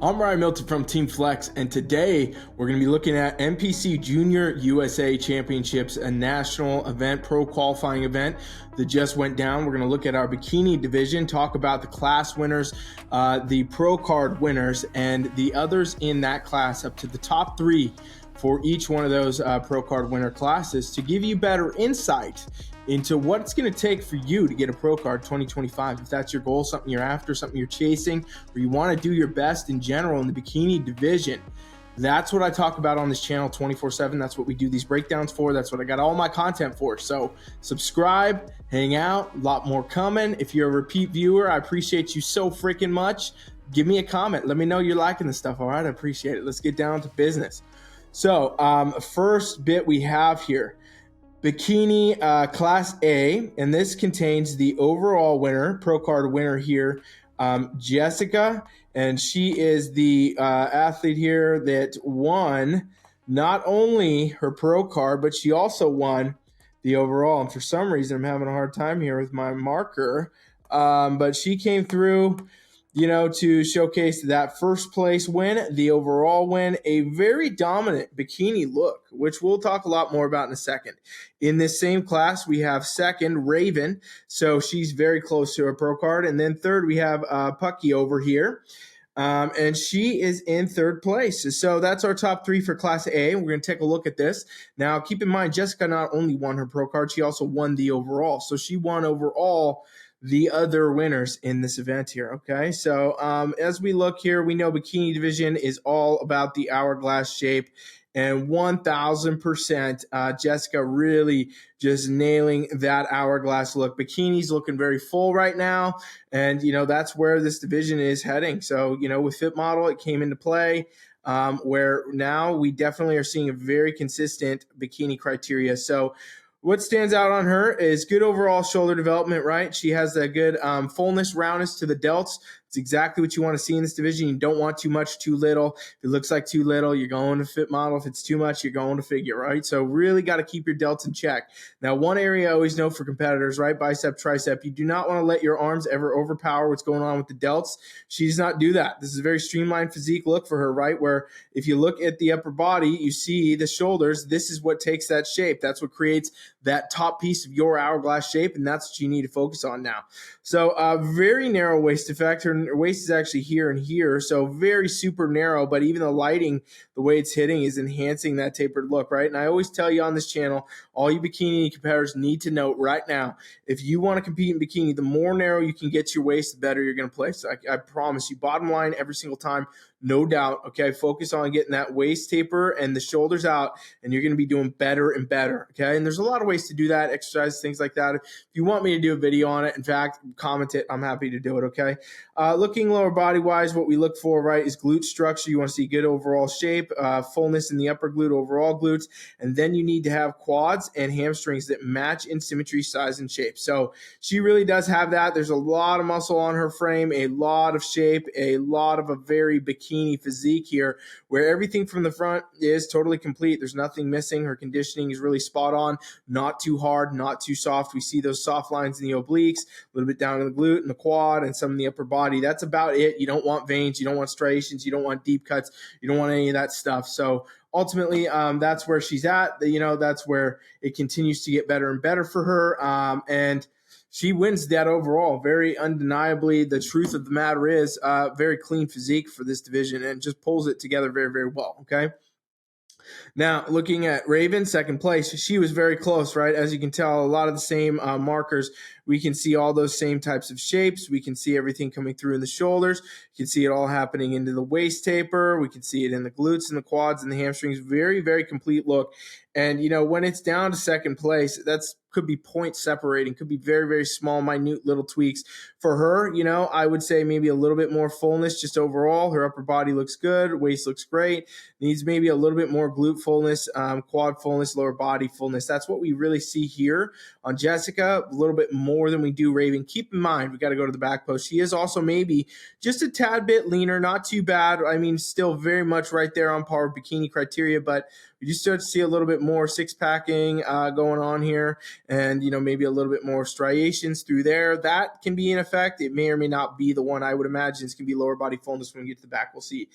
I'm Ryan Milton from Team Flex, and today we're going to be looking at NPC Junior USA Championships, a national event, pro qualifying event that just went down. We're going to look at our Bikini Division, talk about the class winners, the pro card winners, and the others in that class up to the top three for each one of those pro card winner classes to give you better insight into what it's going to take for you to get a pro card 2025. If that's your goal, something you're after, something you're chasing, or you want to do your best in general in the Bikini Division, that's what I talk about on this channel 24/7. That's what we do these breakdowns for. That's what I got all my content for. So subscribe, hang out, a lot more coming. If you're a repeat viewer, I appreciate you so freaking much. Give me a comment. Let me know you're liking this stuff. All right, I appreciate it. Let's get down to business. So first bit we have here, Bikini Class A, and this contains the overall winner, pro card winner here, Jessica, and she is the athlete here that won not only her pro card, but she also won the overall. And for some reason, I'm having a hard time here with my marker, but she came through, to showcase that first place win, the overall win, a very dominant bikini look, which we'll talk a lot more about in a second. In this same class, we have second, Raven. So she's very close to her pro card. And then third, we have Pucky over here. And she is in third place. So that's our top three for Class A. We're going to take a look at this. Now, keep in mind, Jessica not only won her pro card, she also won the overall. So she won overall the other winners in this event here. Okay, so as we look here, we know Bikini Division is all about the hourglass shape, and 1000% Jessica really just nailing that hourglass look. Bikini's looking very full right now, and that's where this division is heading. So with Fit Model, it came into play, where now we definitely are seeing a very consistent bikini criteria. So what stands out on her is good overall shoulder development, right? She has that good fullness, roundness to the delts. It's exactly what you want to see in this division. You don't want too much, too little. If it looks like too little, you're going to Fit Model. If it's too much, you're going to figure, right? So really got to keep your delts in check. Now, one area I always know for competitors, right? Bicep, tricep, you do not want to let your arms ever overpower what's going on with the delts. She does not do that. This is a very streamlined physique look for her, right? Where if you look at the upper body, you see the shoulders. This is what takes that shape. That's what creates that top piece of your hourglass shape, and that's what you need to focus on now. So very narrow waist effect. Her waist is actually here and here, so very super narrow, but even the lighting, the way it's hitting is enhancing that tapered look, right? And I always tell you on this channel, all you bikini competitors need to note right now, if you want to compete in bikini, the more narrow you can get to your waist, the better you're going to play. So I promise you, bottom line every single time, no doubt, okay? Focus on getting that waist taper and the shoulders out, and you're going to be doing better and better, okay? And there's a lot of ways to do that, exercise, things like that. If you want me to do a video on it, in fact, comment it. I'm happy to do it, okay? Looking lower body-wise, what we look for, right, is glute structure. You want to see good overall shape, fullness in the upper glute, overall glutes, and then you need to have quads and hamstrings that match in symmetry, size, and shape. So she really does have that. There's a lot of muscle on her frame, a lot of shape, a lot of a very bikini physique here, where everything from the front is totally complete. There's nothing missing. Her conditioning is really spot on, not too hard, not too soft. We see those soft lines in the obliques, a little bit down in the glute and the quad and some in the upper body. That's about it. You don't want veins, you don't want striations, you don't want deep cuts, you don't want any of that stuff. So ultimately, that's where she's at. That's where it continues to get better and better for her. And she wins that overall. Very undeniably, the truth of the matter is very clean physique for this division and just pulls it together very, very well, okay? Now, looking at Raven, second place, she was very close, right? As you can tell, a lot of the same markers. We can see all those same types of shapes. We can see everything coming through in the shoulders. You can see it all happening into the waist taper. We can see it in the glutes and the quads and the hamstrings. Very, very complete look. And, when it's down to second place, that's could be point separating, could be very, very small, minute little tweaks. For her, I would say maybe a little bit more fullness just overall. Her upper body looks good. Waist looks great. Needs maybe a little bit more glute fullness, quad fullness, lower body fullness. That's what we really see here on Jessica, a little bit more than we do Raven. Keep in mind, we got to go to the back post. She is also maybe just a tad bit leaner, not too bad. I mean, still very much right there on par with bikini criteria, but we just start to see a little bit more six-packing going on here, and maybe a little bit more striations through there. That can be in effect. It may or may not be the one. I would imagine it's going to be lower body fullness. When we get to the back, we'll see.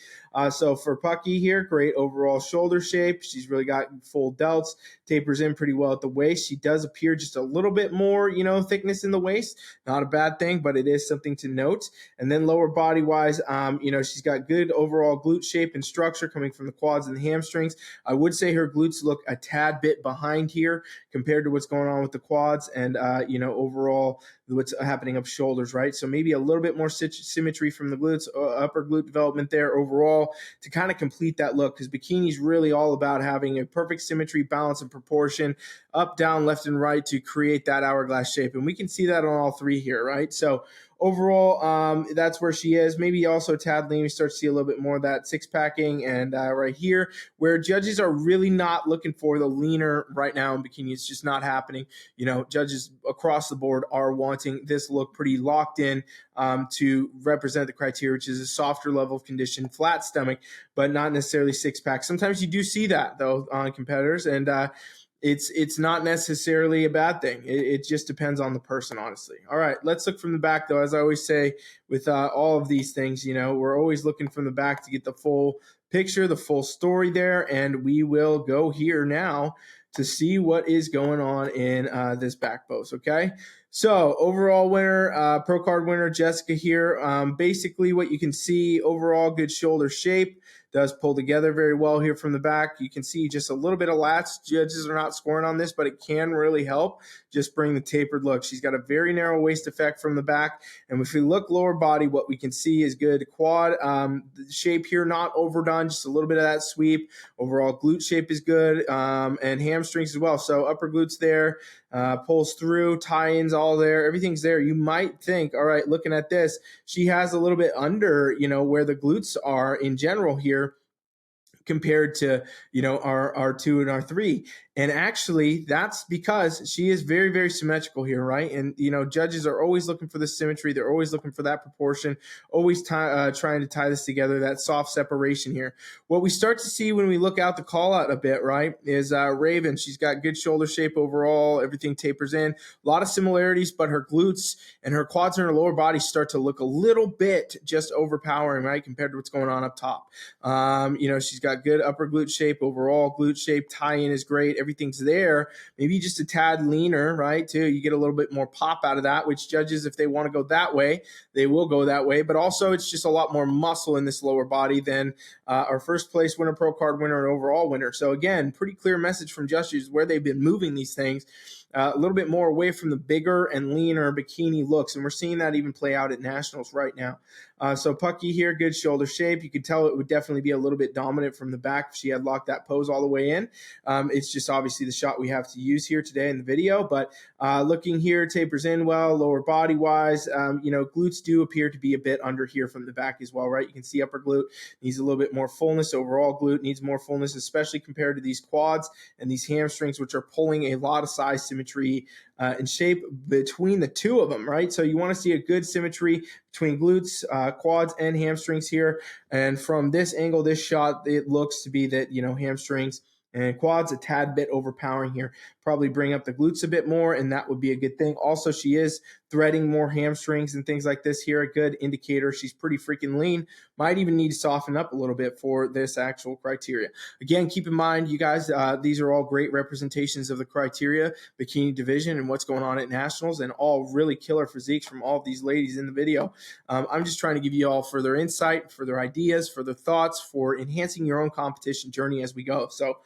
So for Pucky here, great overall shoulder shape. She's really got full delts, tapers in pretty well at the waist. She does appear just a little bit more, thickness in the waist. Not a bad thing, but it is something to note. And then lower body wise, she's got good overall glute shape and structure coming from the quads and the hamstrings. I would say her glutes look a tad bit behind here compared to what's going on with the quads and, overall what's happening up shoulders, right? So maybe a little bit more symmetry from the glutes, upper glute development there overall to kind of complete that look, because bikini's really all about having a perfect symmetry, balance, and proportion up, down, left, and right to create that hourglass shape. And we can see that on all three here, right? So overall, that's where she is. Maybe also tad lean. We start to see a little bit more of that six-packing. And right here, where judges are really not looking for the leaner right now in bikini, it's just not happening. Judges across the board are wanting this look pretty locked in to represent the criteria, which is a softer level of condition, flat stomach, but not necessarily six-pack. Sometimes you do see that, though, on competitors, and it's not necessarily a bad thing. It just depends on the person, honestly. All right, let's look from the back, though. As I always say with all of these things, we're always looking from the back to get the full picture, the full story there, and we will go here now to see what is going on in this back pose, okay? So overall winner, pro card winner, Jessica here. Basically what you can see, overall good shoulder shape. Does pull together very well here from the back. You can see just a little bit of lats. Judges are not scoring on this, but it can really help just bring the tapered look. She's got a very narrow waist effect from the back. And if we look lower body, what we can see is good quad the shape here, not overdone, just a little bit of that sweep. Overall glute shape is good, and hamstrings as well. So upper glutes there, pulls through, tie-ins all there, everything's there. You might think, all right, looking at this, she has a little bit under, where the glutes are in general here compared to, our 2 and our 3. And actually, that's because she is very, very symmetrical here, right? And, judges are always looking for the symmetry. They're always looking for that proportion, always trying to tie this together, that soft separation here. What we start to see when we look out the call out a bit, right, is Raven. She's got good shoulder shape overall. Everything tapers in. A lot of similarities, but her glutes and her quads and her lower body start to look a little bit just overpowering, right, compared to what's going on up top. She's got good upper glute shape, overall glute shape. Tie-in is great. Everything's there. Maybe just a tad leaner, right, too. You get a little bit more pop out of that, which judges, if they want to go that way, they will go that way. But also, it's just a lot more muscle in this lower body than our first place winner, pro card winner, and overall winner. So again, pretty clear message from judges where they've been moving these things a little bit more away from the bigger and leaner bikini looks. And we're seeing that even play out at nationals right now. So Pucky here, good shoulder shape. You could tell it would definitely be a little bit dominant from the back if she had locked that pose all the way in. It's just obviously the shot we have to use here today in the video. But looking here, tapers in well, lower body wise. Glutes do appear to be a bit under here from the back as well, right? You can see upper glute needs a little bit more fullness. Overall glute needs more fullness, especially compared to these quads and these hamstrings, which are pulling a lot of size symmetry and shape between the two of them, right? So you want to see a good symmetry between glutes, quads, and hamstrings here. And from this angle, this shot, it looks to be that, hamstrings and quads a tad bit overpowering here. Probably bring up the glutes a bit more, and that would be a good thing. Also, she is threading more hamstrings and things like this here. A good indicator she's pretty freaking lean. Might even need to soften up a little bit for this actual criteria. Again, keep in mind, you guys, these are all great representations of the criteria, Bikini Division, and what's going on at nationals, and all really killer physiques from all of these ladies in the video. I'm just trying to give you all further insight, further ideas, further thoughts for enhancing your own competition journey as we go. So,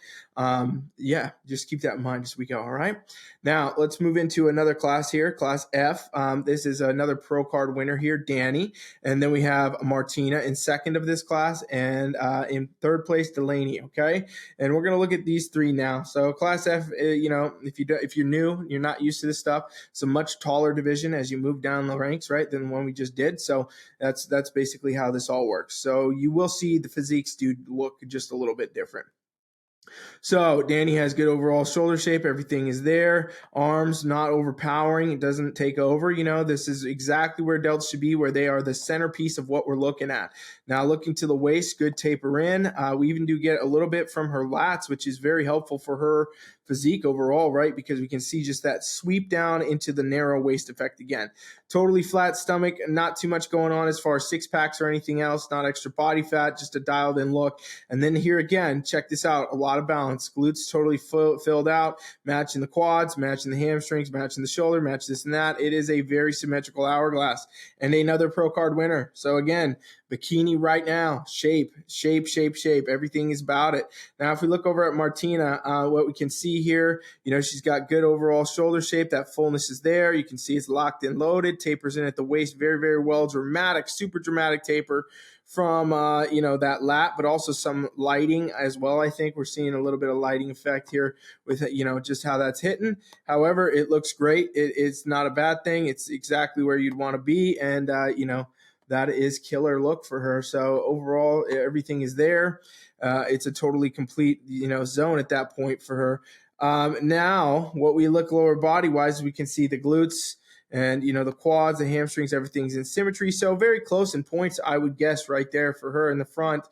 yeah, just keep that in mind as we go. All right. Now let's move into another class here, class F. This is another pro card winner here, Danny. And then we have Martina in second of this class, and in third place, Delaney. Okay. And we're going to look at these three now. So class F, if you're new, you're not used to this stuff. It's a much taller division as you move down the ranks, right, than the one we just did. So that's basically how this all works. So you will see the physiques do look just a little bit different. So Danny has good overall shoulder shape. Everything is there. Arms not overpowering. It doesn't take over. You know, this is exactly where delts should be, where they are the centerpiece of what we're looking at. Now looking to the waist, good taper in. We even do get a little bit from her lats, which is very helpful for her physique overall, right? Because we can see just that sweep down into the narrow waist effect again. Totally flat stomach, not too much going on as far as six packs or anything else, not extra body fat, just a dialed in look. And then here again, check this out, a lot of balance. Glutes totally filled out, matching the quads, matching the hamstrings, matching the shoulder, match this and that. It is a very symmetrical hourglass and another pro card winner. So again, bikini right now, shape. Everything is about it. Now, if we look over at Martina, what we can see here, you know, she's got good overall shoulder shape. That fullness is there. You can see it's locked in, loaded, tapers in at the waist very, very well. Dramatic, super dramatic taper from, you know, that lat, but also some lighting as well. I think we're seeing a little bit of lighting effect here with, you know, just how that's hitting. However, it looks great. It's not a bad thing. It's exactly where you'd want to be. And, you know, that is killer look for her. So overall, everything is there. It's a totally complete, you know, zone at that point for her. Now, what we look lower body wise, we can see the glutes and, you know, the quads, the hamstrings, everything's in symmetry. So very close in points, I would guess, right there for her in the front.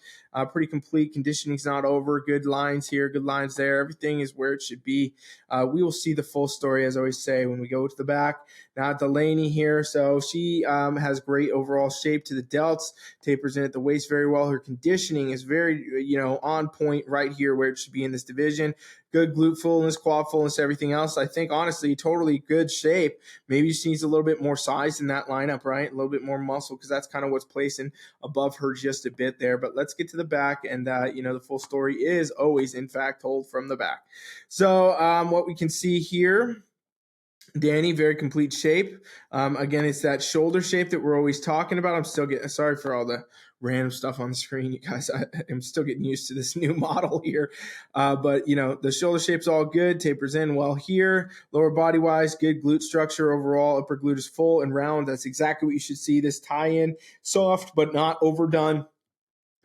Pretty complete. Conditioning's not over. Good lines here, good lines there. Everything is where it should be. We will see the full story, as I always say, when we go to the back. Now Delaney here. So she has great overall shape to the delts, tapers in at the waist very well. Her conditioning is very, you know, on point right here where it should be in this division. Good glute fullness, quad fullness, everything else. I think, honestly, totally good shape. Maybe she needs a little bit more size in that lineup, right? A little bit more muscle, because that's kind of what's placing above her just a bit there. But let's get to the back, and, you know, the full story is always, in fact, told from the back. So what we can see here, Danny, very complete shape. Again, it's that shoulder shape that we're always talking about. I'm still getting, sorry for all the random stuff on the screen, you guys. I'm still getting used to this new model here. But, you know, the shoulder shape's all good, tapers in well here. Lower body wise, good glute structure overall. Upper glute is full and round. That's exactly what you should see. This tie in, soft but not overdone.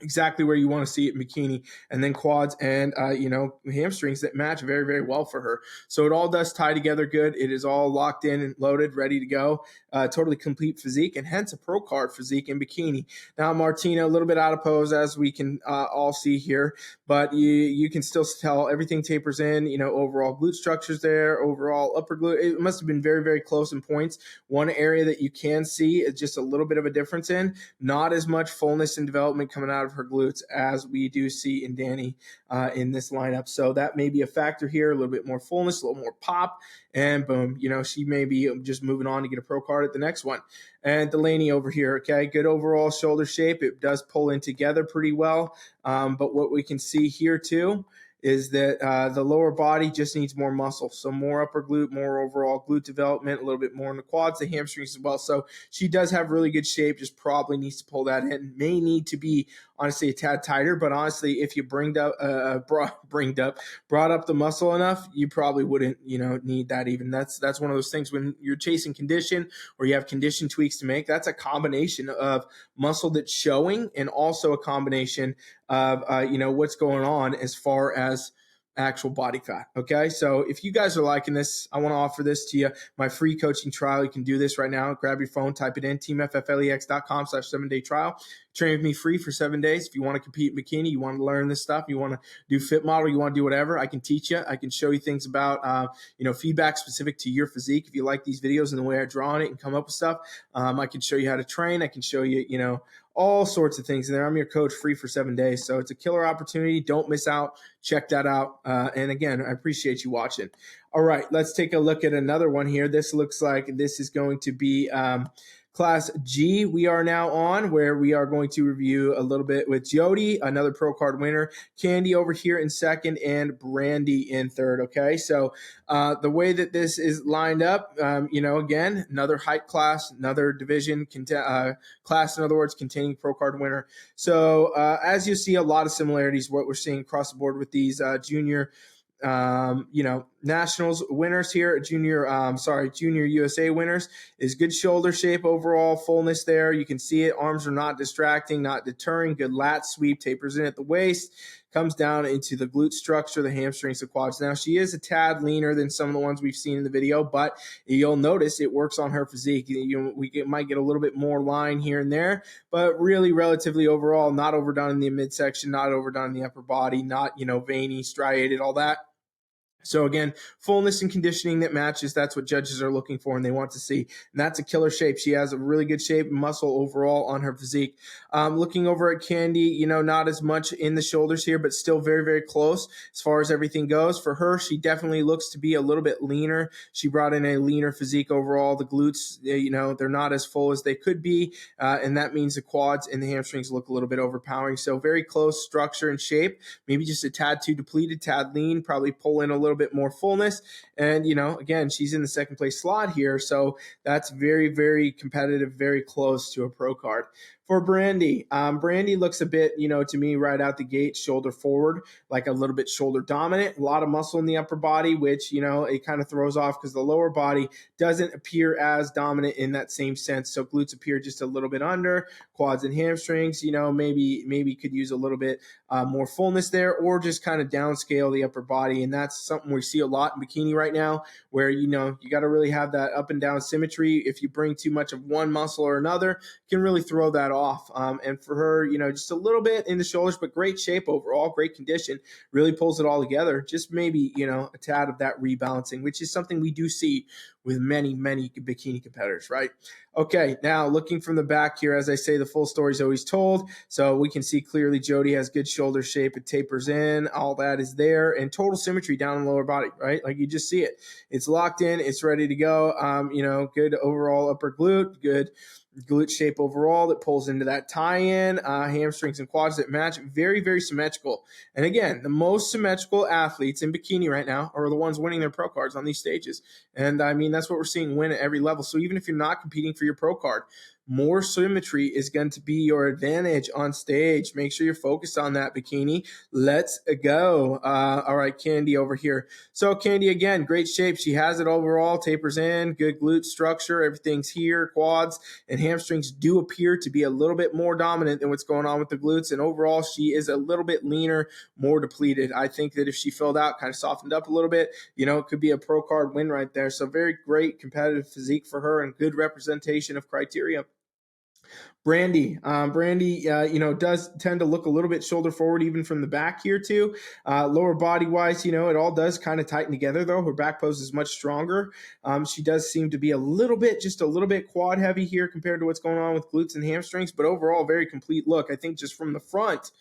Exactly where you want to see it in bikini. And then quads and, you know, hamstrings that match very, very well for her. So it all does tie together good. It is all locked in and loaded, ready to go. Totally complete physique, and hence a pro card physique in bikini. Now, Martina, a little bit out of pose, as we can all see here, but you can still tell everything tapers in, you know, overall glute structures there, overall upper glute. It must have been very, very close in points. One area that you can see is just a little bit of a difference in, not as much fullness and development coming out of her glutes as we do see in Danny in this lineup. So that may be a factor here, a little bit more fullness, a little more pop, and boom, you know, she may be just moving on to get a pro card at the next one. And Delaney over here, okay, good overall shoulder shape. It does pull in together pretty well. But what we can see here too is that the lower body just needs more muscle. So more upper glute, more overall glute development, a little bit more in the quads, the hamstrings as well. So she does have really good shape, just probably needs to pull that in. May need to be, honestly, a tad tighter, but honestly, if you brought up the muscle enough, you probably wouldn't, you know, need that even. That's one of those things when you're chasing condition or you have condition tweaks to make. That's a combination of muscle that's showing and also a combination of, you know, what's going on as far as actual body fat. Okay. So if you guys are liking this, I want to offer this to you, my free coaching trial. You can do this right now. Grab your phone, type it in, teamfflex.com/7-day trial. Train with me free for 7 days. If you want to compete in bikini, you want to learn this stuff, you want to do fit model, you want to do whatever, I can teach you. I can show you things about, you know, feedback specific to your physique. If you like these videos and the way I draw on it and come up with stuff, I can show you how to train. I can show you, you know, all sorts of things in there. I'm your coach free for 7 days. So it's a killer opportunity. Don't miss out. Check that out. And again, I appreciate you watching. All right, let's take a look at another one here. This looks like this is going to be Class G we are now on, where we are going to review a little bit with Jody, another pro card winner, Candy over here in second, and Brandy in third. Okay, so the way that this is lined up, you know, again, another height class, another division class, in other words, containing pro card winner. So as you see, a lot of similarities, what we're seeing across the board with these junior, you know, nationals winners here, junior USA winners, is good shoulder shape overall, fullness there. You can see it. Arms are not distracting, not deterring. Good lat sweep, tapers in at the waist, comes down into the glute structure, the hamstrings, the quads. Now, she is a tad leaner than some of the ones we've seen in the video, but you'll notice it works on her physique. We might get a little bit more line here and there, but really relatively overall, not overdone in the midsection, not overdone in the upper body, not, veiny, striated, all that. So again, fullness and conditioning that matches, that's what judges are looking for and they want to see. And that's a killer shape. She has a really good shape and muscle overall on her physique. Looking over at Candy, not as much in the shoulders here, but still very, very close as far as everything goes. For her, she definitely looks to be a little bit leaner. She brought in a leaner physique overall. The glutes, they're not as full as they could be. And that means the quads and the hamstrings look a little bit overpowering. So very close structure and shape, maybe just a tad too depleted, tad lean, probably pull in a little bit more fullness. And, again, she's in the second place slot here. So that's very, very competitive, very close to a pro card. For Brandy, Brandy looks a bit, to me right out the gate, shoulder forward, like a little bit shoulder dominant, a lot of muscle in the upper body, which, it kind of throws off because the lower body doesn't appear as dominant in that same sense. So glutes appear just a little bit under, quads and hamstrings, maybe could use a little bit more fullness there, or just kind of downscale the upper body. And that's something we see a lot in bikini right now, where, you got to really have that up and down symmetry. If you bring too much of one muscle or another, you can really throw that off. And for her, just a little bit in the shoulders, but great shape overall, great condition, really pulls it all together. Just maybe, a tad of that rebalancing, which is something we do see with many, many bikini competitors, right? Okay, now looking from the back here, as I say, the full story is always told. So we can see clearly Jody has good shoulder shape. It tapers in. All that is there. And total symmetry down in the lower body, right? Like you just see it. It's locked in. It's ready to go. Good overall upper glute, good glute shape overall that pulls into that tie-in, hamstrings and quads that match. Very, very symmetrical. And again, the most symmetrical athletes in bikini right now are the ones winning their pro cards on these stages. And I mean, that's what we're seeing win at every level. So even if you're not competing for your pro card, more symmetry is going to be your advantage on stage. Make sure you're focused on that, bikini. Let's go. All right, Candy over here. So Candy, again, great shape. She has it overall, tapers in, good glute structure. Everything's here. Quads and hamstrings do appear to be a little bit more dominant than what's going on with the glutes. And overall, she is a little bit leaner, more depleted. I think that if she filled out, kind of softened up a little bit, it could be a pro card win right there. So very great competitive physique for her and good representation of criteria. Brandy, does tend to look a little bit shoulder forward, even from the back here too. Lower body wise, it all does kind of tighten together though. Her back pose is much stronger. She does seem to be just a little bit quad heavy here compared to what's going on with glutes and hamstrings, but overall very complete look. I think just from the front,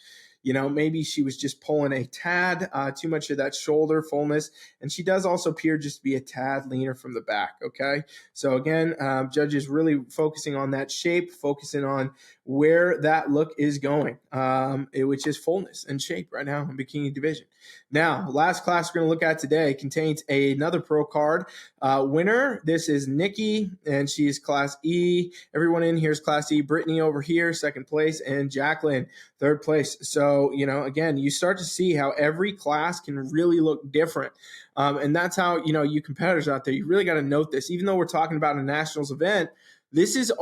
maybe she was just pulling a tad too much of that shoulder fullness. And she does also appear just to be a tad leaner from the back, okay? So again, judges really focusing on that shape, focusing on where that look is going, which is fullness and shape right now in Bikini Division. Now, last class we're going to look at today contains another pro card winner. This is Nikki, and she is Class E. Everyone in here is Class E. Brittany over here, second place, and Jacqueline, third place. So, again, you start to see how every class can really look different. And that's how, you competitors out there, you really got to note this. Even though we're talking about a nationals event, this is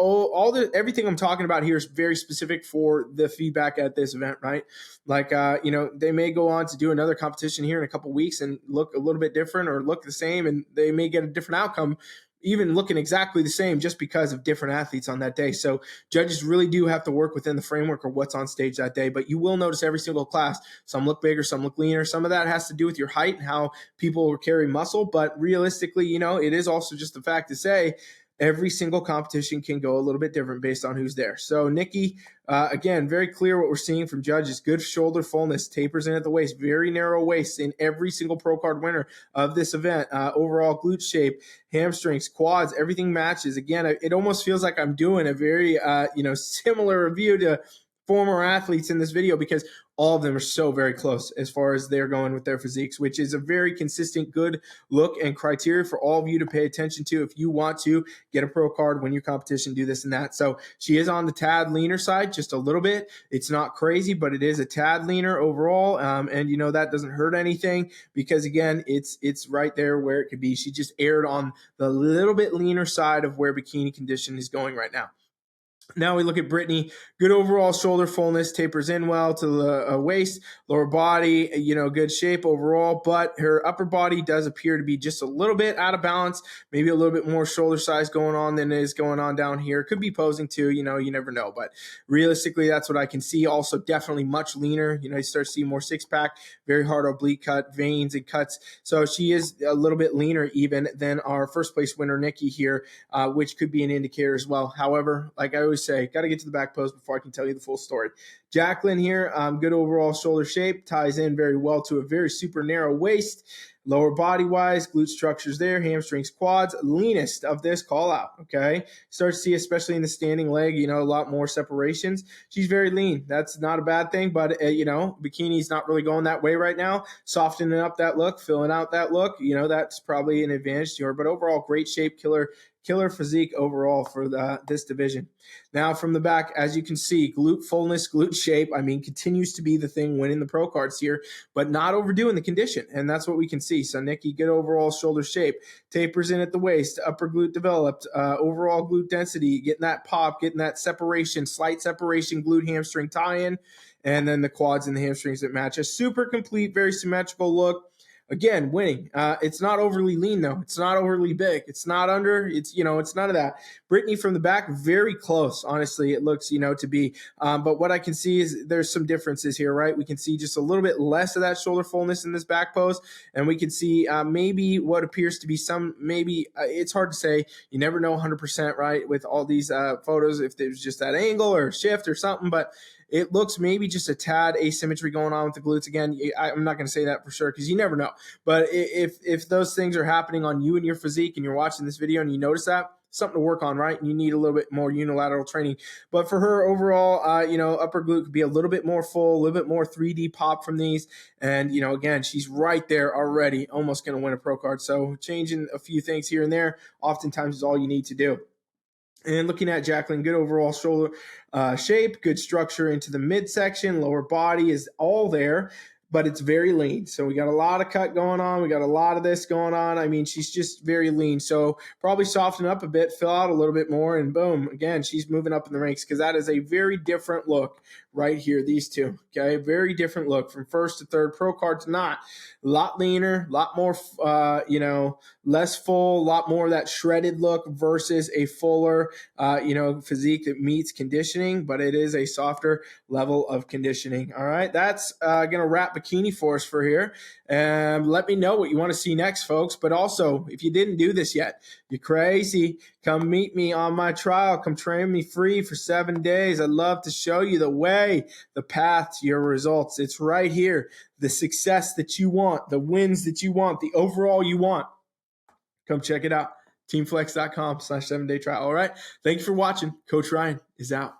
everything I'm talking about here is very specific for the feedback at this event, right? Like, they may go on to do another competition here in a couple weeks and look a little bit different or look the same, and they may get a different outcome, even looking exactly the same just because of different athletes on that day. So judges really do have to work within the framework of what's on stage that day. But you will notice every single class, some look bigger, some look leaner. Some of that has to do with your height and how people carry muscle. But realistically, it is also just the fact to say, every single competition can go a little bit different based on who's there. So Nikki, again, very clear what we're seeing from judges. Good shoulder fullness, tapers in at the waist, very narrow waist in every single pro card winner of this event. Overall glute shape, hamstrings, quads, everything matches. Again, it almost feels like I'm doing a very, similar review to former athletes in this video because all of them are so very close as far as they're going with their physiques, which is a very consistent, good look and criteria for all of you to pay attention to if you want to get a pro card, win your competition, do this and that. So she is on the tad leaner side, just a little bit. It's not crazy, but it is a tad leaner overall. And that doesn't hurt anything because again, it's right there where it could be. She just aired on the little bit leaner side of where bikini condition is going right now. Now we look at Brittany. Good overall shoulder fullness, tapers in well to the waist, lower body, good shape overall, but her upper body does appear to be just a little bit out of balance, maybe a little bit more shoulder size going on than is going on down here. Could be posing too, you never know, but realistically, that's what I can see. Also, definitely much leaner. You start to see more six-pack, very hard oblique cut, veins and cuts. So she is a little bit leaner even than our first place winner, Nikki here, which could be an indicator as well. However, like I always say, got to get to the back post before I can tell you the full story. Jacqueline here, good overall shoulder shape, ties in very well to a very super narrow waist. Lower body wise, glute structures there, hamstrings, quads, leanest of this call out. Okay. Start to see, especially in the standing leg, a lot more separations. She's very lean. That's not a bad thing, but bikini's not really going that way right now. Softening up that look, filling out that look, that's probably an advantage to her, but overall great shape, killer physique overall for this division. Now from the back, as you can see, glute fullness, glute shape, continues to be the thing winning the pro cards here, but not overdoing the condition. And that's what we can see. So Nikki, good overall shoulder shape, tapers in at the waist, upper glute developed, overall glute density, getting that pop, getting that separation, slight separation, glute hamstring tie-in, and then the quads and the hamstrings that match. A super complete, very symmetrical look. Again, winning. It's not overly lean, though. It's not overly big. It's not under. It's none of that. Brittany from the back, very close. Honestly, it looks, to be. But what I can see is there's some differences here, right? We can see just a little bit less of that shoulder fullness in this back pose. And we can see maybe what appears to be it's hard to say. You never know 100%, right? With all these photos, if there's just that angle or shift or something. But it looks maybe just a tad asymmetry going on with the glutes. Again, I'm not going to say that for sure because you never know. But if those things are happening on you and your physique and you're watching this video and you notice that, something to work on, right? And you need a little bit more unilateral training. But for her overall, upper glute could be a little bit more full, a little bit more 3D pop from these. And, again, she's right there already, almost going to win a pro card. So changing a few things here and there oftentimes is all you need to do. And looking at Jacqueline, good overall shoulder shape, good structure into the midsection, lower body is all there, but it's very lean. So we got a lot of cut going on. We got a lot of this going on. She's just very lean. So probably soften up a bit, fill out a little bit more, and boom, again, she's moving up in the ranks because that is a very different look right here, these two, okay? Very different look from first to third. Pro card to not. A lot leaner, a lot more, less full, a lot more of that shredded look versus a fuller, physique that meets conditioning, but it is a softer level of conditioning. All right, that's going to wrap bikini for us for here. Let me know what you want to see next, folks. But also, if you didn't do this yet, you're crazy. Come meet me on my trial. Come train me free for 7 days. I'd love to show you the way, the path to your results. It's right here. The success that you want, the wins that you want, the overall you want. Come check it out. Teamflex.com/7-day trial. All right. Thank you for watching. Coach Ryan is out.